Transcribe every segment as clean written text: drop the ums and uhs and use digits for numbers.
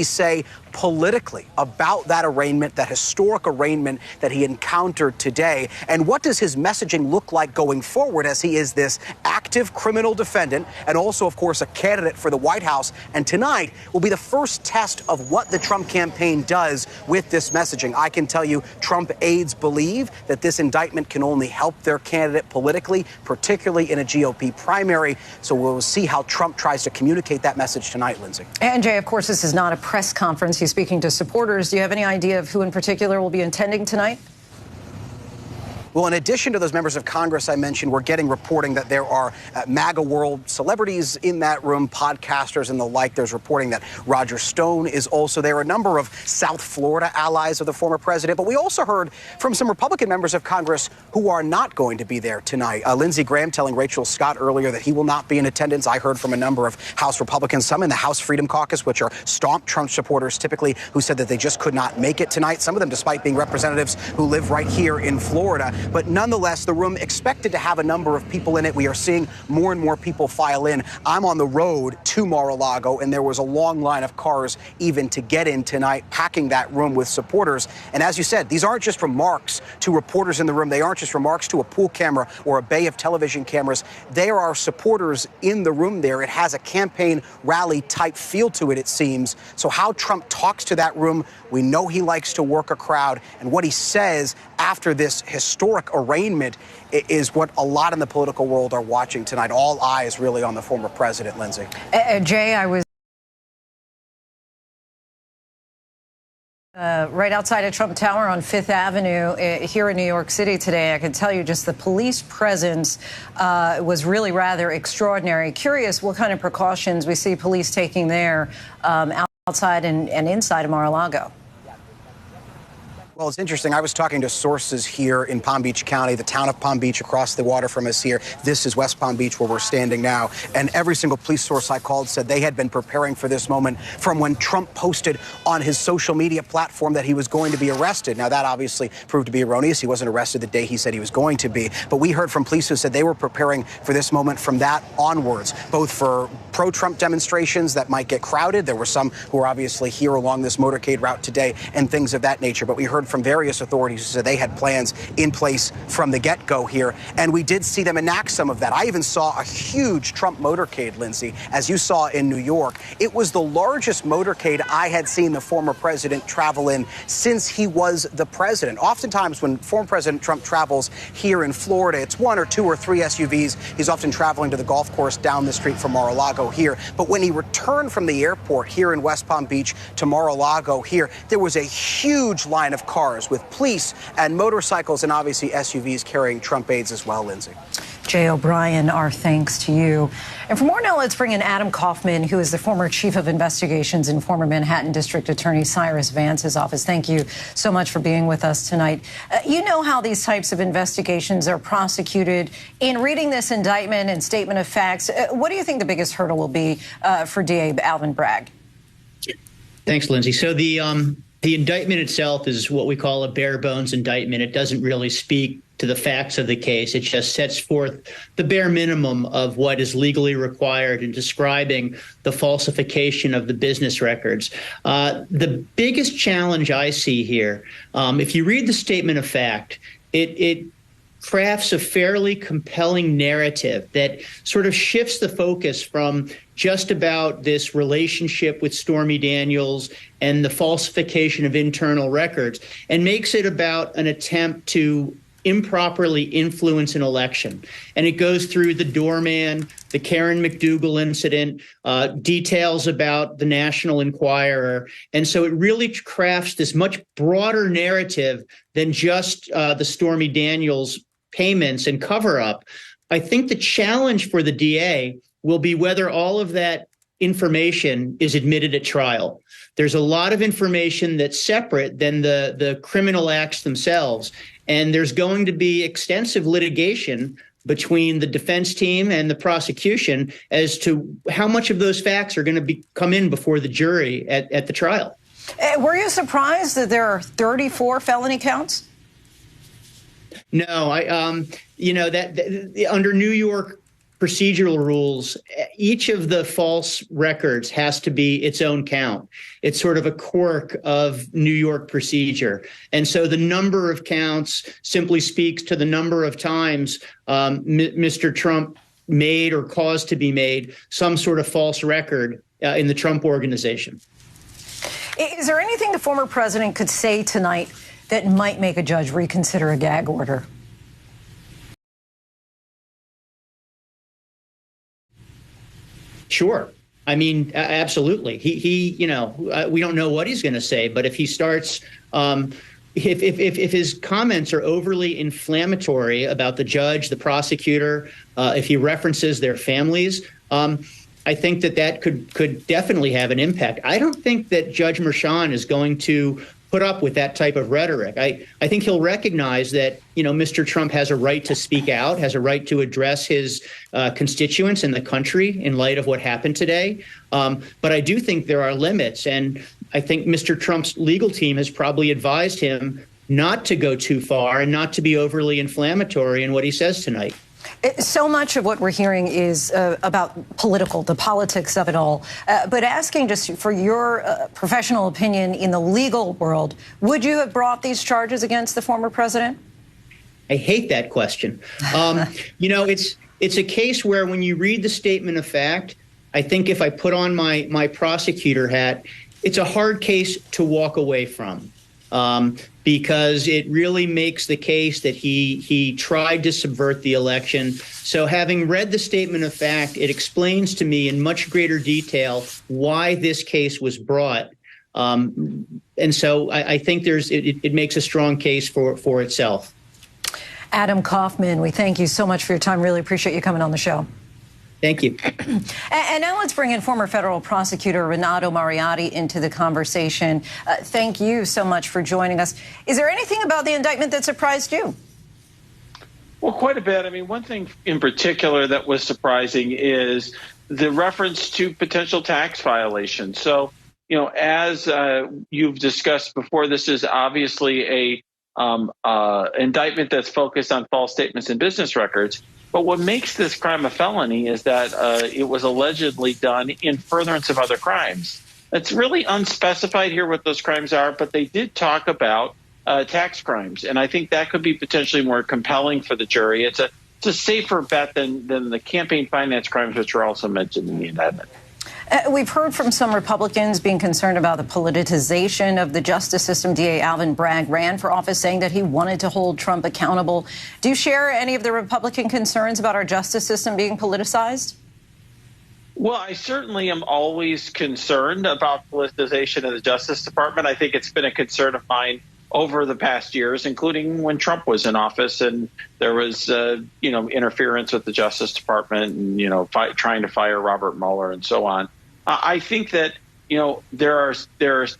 say politically about that arraignment, that historic arraignment that he encountered today? And what does his messaging look like going forward, as he is this active criminal defendant and also, of course, a candidate for the White House? And tonight will be the first test of what the Trump campaign does with this messaging. I can tell you Trump aides believe that this indictment can only help their candidate politically, particularly in a GOP primary. So we'll see how Trump tries to communicate that message tonight, Lindsay. And Jay, of course, this is not a press conference. He's speaking to supporters. Do you have any idea of who in particular will be attending tonight? Well, in addition to those members of Congress I mentioned, we're getting reporting that there are MAGA world celebrities in that room, podcasters and the like. There's reporting that Roger Stone is also there, a number of South Florida allies of the former president. But we also heard from some Republican members of Congress who are not going to be there tonight. Lindsey Graham telling Rachel Scott earlier that he will not be in attendance. I heard from a number of House Republicans, some in the House Freedom Caucus, which are staunch Trump supporters typically, who said that they just could not make it tonight. Some of them, despite being representatives who live right here in Florida. But nonetheless, the room expected to have a number of people in it. We are seeing more and more people file in. I'm on the road to Mar-a-Lago, and there was a long line of cars even to get in tonight, packing that room with supporters. And as you said, these aren't just remarks to reporters in the room. They aren't just remarks to a pool camera or a bay of television cameras. There are supporters in the room there. It has a campaign rally type feel to it, it seems. So how Trump talks to that room, we know he likes to work a crowd, and what he says after this historic arraignment is what a lot in the political world are watching tonight. All eyes really on the former president, Lindsay. Jay, I was right outside of Trump Tower on Fifth Avenue here in New York City today. I can tell you just the police presence was really rather extraordinary. Curious what kind of precautions we see police taking there outside and inside of Mar-a-Lago. Well, it's interesting. I was talking to sources here in Palm Beach County, the town of Palm Beach, across the water from us here. This is West Palm Beach, where we're standing now. And every single police source I called said they had been preparing for this moment from when Trump posted on his social media platform that he was going to be arrested. Now, that obviously proved to be erroneous. He wasn't arrested the day he said he was going to be. But we heard from police who said they were preparing for this moment from that onwards, both for pro-Trump demonstrations that might get crowded. There were some who are obviously here along this motorcade route today and things of that nature. But we heard from various authorities who said they had plans in place from the get-go here. And we did see them enact some of that. I even saw a huge Trump motorcade, Lindsay, as you saw in New York. It was the largest motorcade I had seen the former president travel in since he was the president. Oftentimes when former President Trump travels here in Florida, it's one or two or three SUVs. He's often traveling to the golf course down the street from Mar-a-Lago here. But when he returned from the airport here in West Palm Beach to Mar-a-Lago here, there was a huge line of cars with police and motorcycles and obviously SUVs carrying Trump aides as well, Lindsay. Jay O'Brien, our thanks to you. And for more now, let's bring in Adam Kaufman, who is the former chief of investigations in former Manhattan District Attorney Cyrus Vance's office. Thank you so much for being with us tonight. You know how these types of investigations are prosecuted. In reading this indictment and statement of facts, what do you think the biggest hurdle will be for DA Alvin Bragg? Thanks, Lindsay. So the indictment itself is what we call a bare bones indictment. It doesn't really speak to the facts of the case. It just sets forth the bare minimum of what is legally required in describing the falsification of the business records. The biggest challenge I see here, if you read the statement of fact, it crafts a fairly compelling narrative that sort of shifts the focus from just about this relationship with Stormy Daniels and the falsification of internal records and makes it about an attempt to improperly influence an election. And it goes through the doorman, the Karen McDougal incident, details about the National Enquirer. And so it really crafts this much broader narrative than just the Stormy Daniels payments and cover up. I think the challenge for the DA will be whether all of that information is admitted at trial. There's a lot of information that's separate than the criminal acts themselves. And there's going to be extensive litigation between the defense team and the prosecution as to how much of those facts are going to come in before the jury at the trial. Were you surprised that there are 34 felony counts? No, under New York procedural rules, each of the false records has to be its own count. It's sort of a quirk of New York procedure. And so the number of counts simply speaks to the number of times Mr. Trump made or caused to be made some sort of false record in the Trump organization. Is there anything the former president could say tonight that might make a judge reconsider a gag order? Sure. I mean, absolutely. He we don't know what he's going to say, but if he starts, if his comments are overly inflammatory about the judge, the prosecutor, if he references their families, I think that could definitely have an impact. I don't think that Judge Merchan is going to put up with that type of rhetoric. I think he'll recognize that, Mr. Trump has a right to speak out, has a right to address his constituents in the country in light of what happened today. But I do think there are limits. And I think Mr. Trump's legal team has probably advised him not to go too far and not to be overly inflammatory in what he says tonight. So much of what we're hearing is about the politics of it all. But asking just for your professional opinion in the legal world, would you have brought these charges against the former president? I hate that question. It's a case where when you read the statement of fact, I think if I put on my prosecutor hat, it's a hard case to walk away from. Because it really makes the case that he tried to subvert the election. So having read the statement of fact, it explains to me in much greater detail why this case was brought. And so I think it makes a strong case for itself. Adam Kaufman, we thank you so much for your time. Really appreciate you coming on the show. Thank you. And now let's bring in former federal prosecutor Renato Mariotti into the conversation. Thank you so much for joining us. Is there anything about the indictment that surprised you? Well, quite a bit. I mean, one thing in particular that was surprising is the reference to potential tax violations. So, as you've discussed before, this is obviously a indictment that's focused on false statements in business records. But what makes this crime a felony is that it was allegedly done in furtherance of other crimes. It's really unspecified here what those crimes are, but they did talk about tax crimes. And I think that could be potentially more compelling for the jury. It's a safer bet than the campaign finance crimes, which are also mentioned in the indictment. We've heard from some Republicans being concerned about the politicization of the justice system. DA Alvin Bragg ran for office saying that he wanted to hold Trump accountable. Do you share any of the Republican concerns about our justice system being politicized? Well, I certainly am always concerned about politicization of the Justice Department. I think it's been a concern of mine over the past years, including when Trump was in office and there was, interference with the Justice Department and, trying to fire Robert Mueller and so on. I think that, there are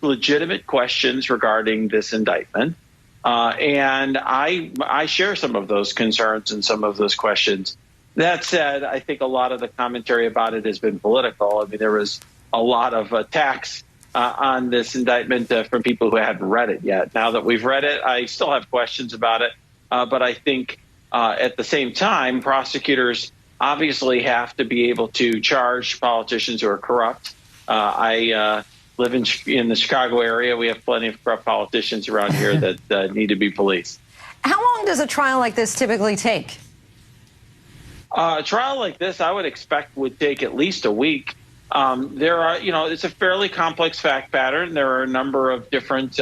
legitimate questions regarding this indictment. And I share some of those concerns and some of those questions. That said, I think a lot of the commentary about it has been political. I mean, there was a lot of attacks on this indictment from people who hadn't read it yet. Now that we've read it, I still have questions about it. But I think at the same time, prosecutors obviously have to be able to charge politicians who are corrupt. I live in the Chicago area. We have plenty of corrupt politicians around here that need to be policed. How long does a trial like this typically take? A trial like this, I would expect, would take at least a week. There are, it's a fairly complex fact pattern. There are a number of different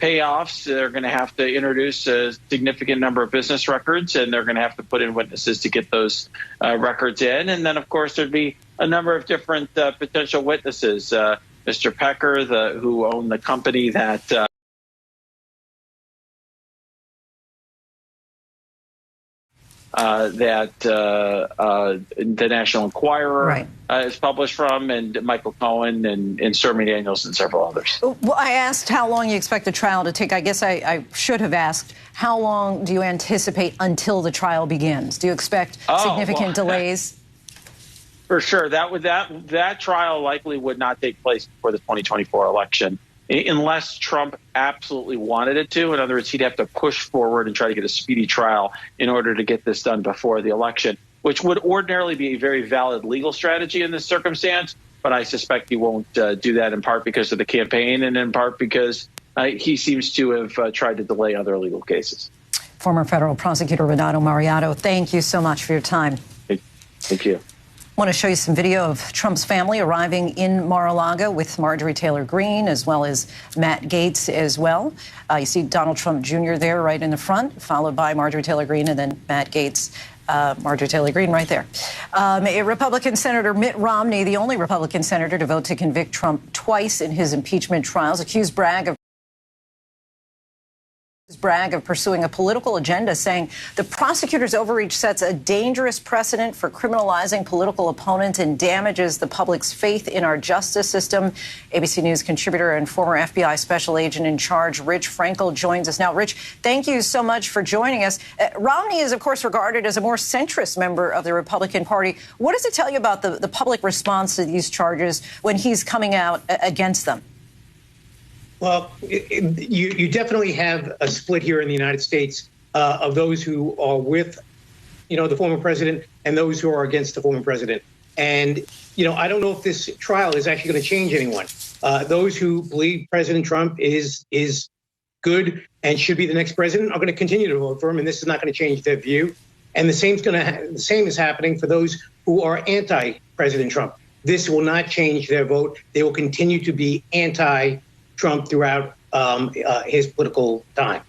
payoffs. They're going to have to introduce a significant number of business records, and they're going to have to put in witnesses to get those records in. And then, of course, there'd be a number of different potential witnesses. Mr. Pecker, who owned the company that the National Enquirer is published from, and Michael Cohen and Stormy Daniels and several others. Well, I asked how long you expect the trial to take. I guess I should have asked, how long do you anticipate until the trial begins? Do you expect significant delays? For sure. That trial likely would not take place before the 2024 election, unless Trump absolutely wanted it to. In other words, he'd have to push forward and try to get a speedy trial in order to get this done before the election. which would ordinarily be a very valid legal strategy in this circumstance. But I suspect he won't do that, in part because of the campaign and in part because he seems to have tried to delay other legal cases. Former federal prosecutor Renato Mariotto, thank you so much for your time. Thank you. I want to show you some video of Trump's family arriving in Mar-a-Lago with Marjorie Taylor Greene as well as Matt Gaetz as well. You see Donald Trump Jr. there right in the front, followed by Marjorie Taylor Greene and then Matt Gaetz. Marjorie Taylor Greene right there. A Republican Senator Mitt Romney, the only Republican senator to vote to convict Trump twice in his impeachment trials, accused Bragg of pursuing a political agenda, saying the prosecutor's overreach sets a dangerous precedent for criminalizing political opponents and damages the public's faith in our justice system. ABC News contributor and former FBI special agent in charge, Rich Frankel, joins us now. Rich, thank you so much for joining us. Romney is, of course, regarded as a more centrist member of the Republican Party. What does it tell you about the public response to these charges when he's coming out against them? Well, you definitely have a split here in the United States of those who are with, the former president and those who are against the former president. And, I don't know if this trial is actually going to change anyone. Those who believe President Trump is good and should be the next president are going to continue to vote for him, and this is not going to change their view. And the same is happening for those who are anti-President Trump. This will not change their vote. They will continue to be anti-Trump throughout his political time.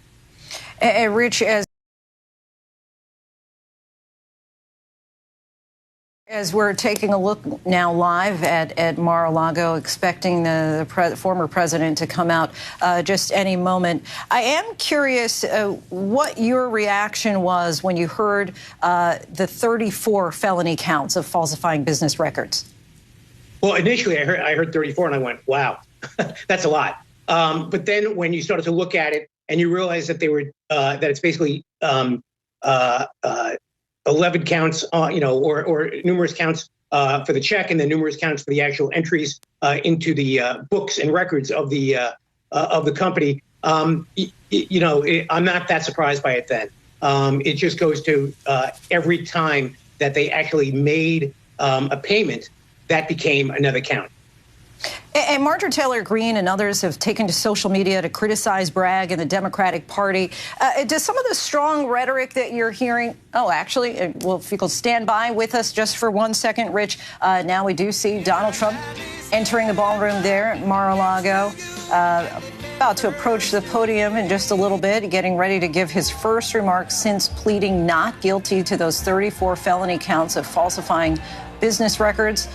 Rich, as we're taking a look now live at Mar-a-Lago, expecting the former president to come out just any moment, I am curious what your reaction was when you heard the 34 felony counts of falsifying business records. Well, initially I heard 34 and I went, wow. That's a lot. But then when you started to look at it and you realize that that it's basically 11 counts, or numerous counts for the check and then numerous counts for the actual entries into the books and records of the company. I'm not that surprised by it then. It just goes to every time that they actually made a payment, that became another count. And Marjorie Taylor Greene and others have taken to social media to criticize Bragg and the Democratic Party. Does some of the strong rhetoric that you're hearing, if you could stand by with us just for 1 second, Rich. Now we do see Donald Trump entering the ballroom there at Mar-a-Lago, about to approach the podium in just a little bit, getting ready to give his first remarks since pleading not guilty to those 34 felony counts of falsifying business records.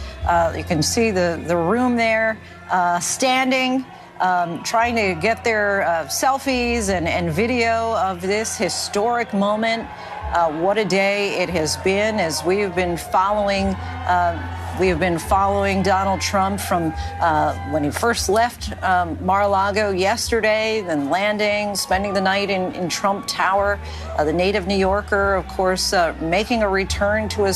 You can see the room there standing, trying to get their selfies and video of this historic moment. What a day it has been as we have been following Donald Trump from when he first left Mar-a-Lago yesterday, then landing, spending the night in Trump Tower. The native New Yorker, of course, making a return to his